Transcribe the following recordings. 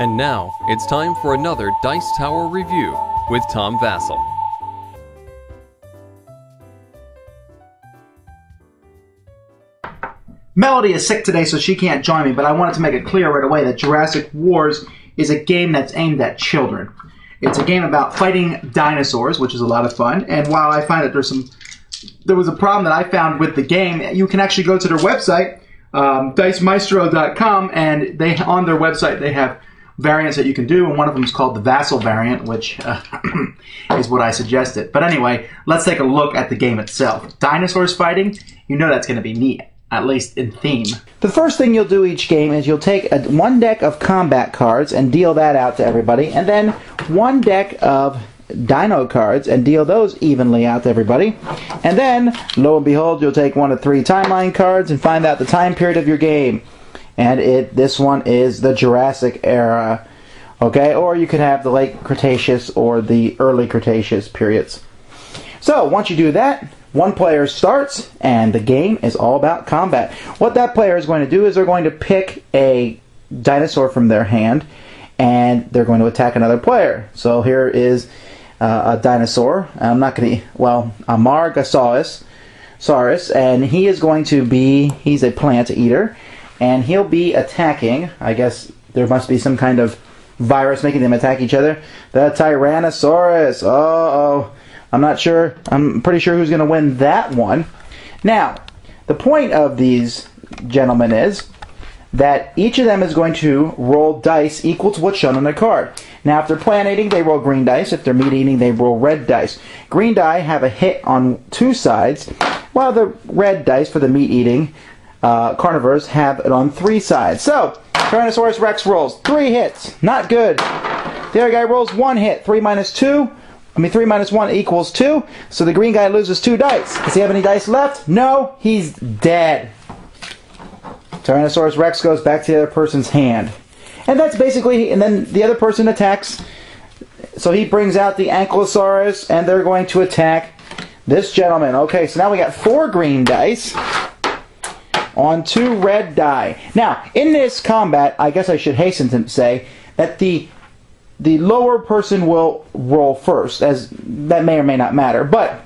And now, it's time for another Dice Tower review with Tom Vasel. Melody is sick today, so she can't join me, but I wanted to make it clear right away that Jurassic Wars is a game that's aimed at children. It's a game about fighting dinosaurs, which is a lot of fun, and while I find that there was a problem that I found with the game, you can actually go to their website, dicemaestro.com, and on their website they have variants that you can do, and one of them is called the Vasel variant, which is what I suggested. But anyway, let's take a look at the game itself. Dinosaurs fighting, you know that's going to be neat, at least in theme. The first thing you'll do each game is you'll take one deck of combat cards and deal that out to everybody, and then one deck of dino cards and deal those evenly out to everybody. And then, lo and behold, you'll take one of 3 timeline cards and find out the time period of your game. And this one is the Jurassic era, okay? Or you could have the late Cretaceous or the early Cretaceous periods. So, once you do that, one player starts, and the game is all about combat. What that player is going to do is they're going to pick a dinosaur from their hand, and they're going to attack another player. So here is a dinosaur. I'm not going to, well, a Margasaurus, and he is going to be, he's a plant eater, and he'll be attacking, I guess there must be some kind of virus making them attack each other, the Tyrannosaurus. Uh-oh. I'm not sure. I'm pretty sure who's going to win that one. Now, the point of these gentlemen is that each of them is going to roll dice equal to what's shown on their card. Now, if they're plant eating, they roll green dice. If they're meat eating, they roll red dice. Green die have a hit on 2 sides, while the red dice for the meat eating carnivores have it on 3 sides. So, Tyrannosaurus Rex rolls 3 hits. Not good. The other guy rolls 1 hit. 3 minus 1 equals 2. So the green guy loses 2 dice. Does he have any dice left? No, he's dead. Tyrannosaurus Rex goes back to the other person's hand. And that's basically, and then the other person attacks. So he brings out the Ankylosaurus, and they're going to attack this gentleman. Okay, so now we got 4 green dice on 2 red die. Now, in this combat, I guess I should hasten to say that the lower person will roll first, as that may or may not matter. But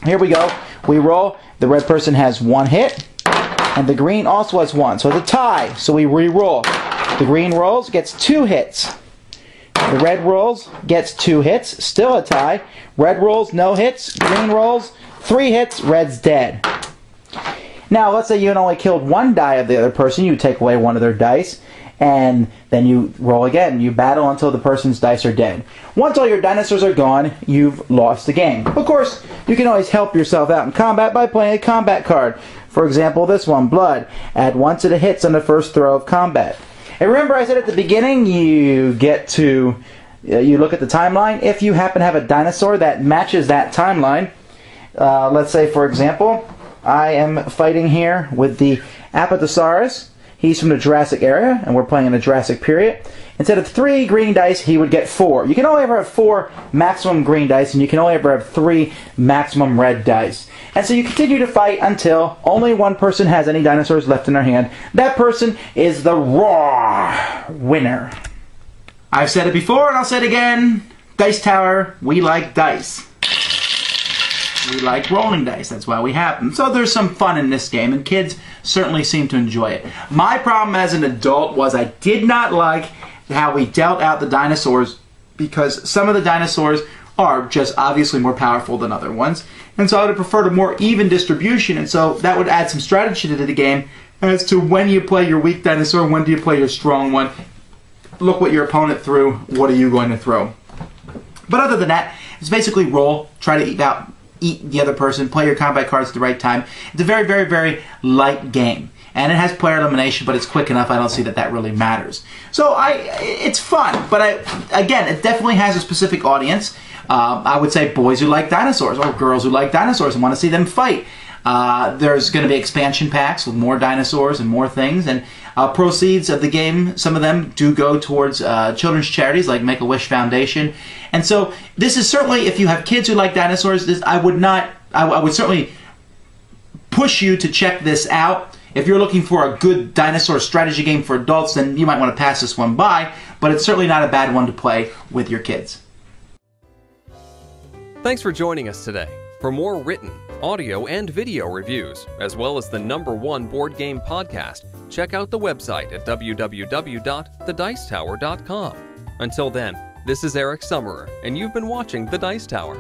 here we go. We roll. The red person has 1 hit, and the green also has 1. So it's a tie. So we re-roll. The green rolls, gets 2 hits. The red rolls, gets 2 hits. Still a tie. Red rolls, no hits. Green rolls, 3 hits. Red's dead. Now, let's say you had only killed 1 die of the other person. You take away 1 of their dice, and then you roll again. You battle until the person's dice are dead. Once all your dinosaurs are gone, you've lost the game. Of course, you can always help yourself out in combat by playing a combat card. For example, this one, Blood. Add 1 to the hits on the first throw of combat. And remember I said at the beginning, you get to, you look at the timeline. If you happen to have a dinosaur that matches that timeline, let's say, for example, I am fighting here with the Apatosaurus. He's from the Jurassic era, and we're playing in the Jurassic period. Instead of 3 green dice, he would get 4. You can only ever have 4 maximum green dice, and you can only ever have 3 maximum red dice. And so you continue to fight until only one person has any dinosaurs left in their hand. That person is the raw winner. I've said it before, and I'll say it again. Dice Tower, we like dice. We like rolling dice, that's why we have them. So there's some fun in this game, and kids certainly seem to enjoy it. My problem as an adult was I did not like how we dealt out the dinosaurs, because some of the dinosaurs are just obviously more powerful than other ones. And so I would have preferred a more even distribution, and so that would add some strategy to the game as to when you play your weak dinosaur, when do you play your strong one. Look what your opponent threw, what are you going to throw? But other than that, it's basically roll, try to eat the other person, play your combat cards at the right time. It's a very, very, very light game. And it has player elimination, but it's quick enough, I don't see that that really matters. So it's fun, but again, it definitely has a specific audience. I would say boys who like dinosaurs, or girls who like dinosaurs and want to see them fight. There's going to be expansion packs with more dinosaurs and more things, and proceeds of the game, some of them do go towards children's charities like Make-A-Wish Foundation. And so this is certainly, if you have kids who like dinosaurs, I would certainly push you to check this out. If you're looking for a good dinosaur strategy game for adults, then you might want to pass this one by, but it's certainly not a bad one to play with your kids. Thanks for joining us today. For more written, audio, and video reviews, as well as the #1 board game podcast, check out the website at www.thedicetower.com. Until then, this is Eric Summerer, and you've been watching The Dice Tower.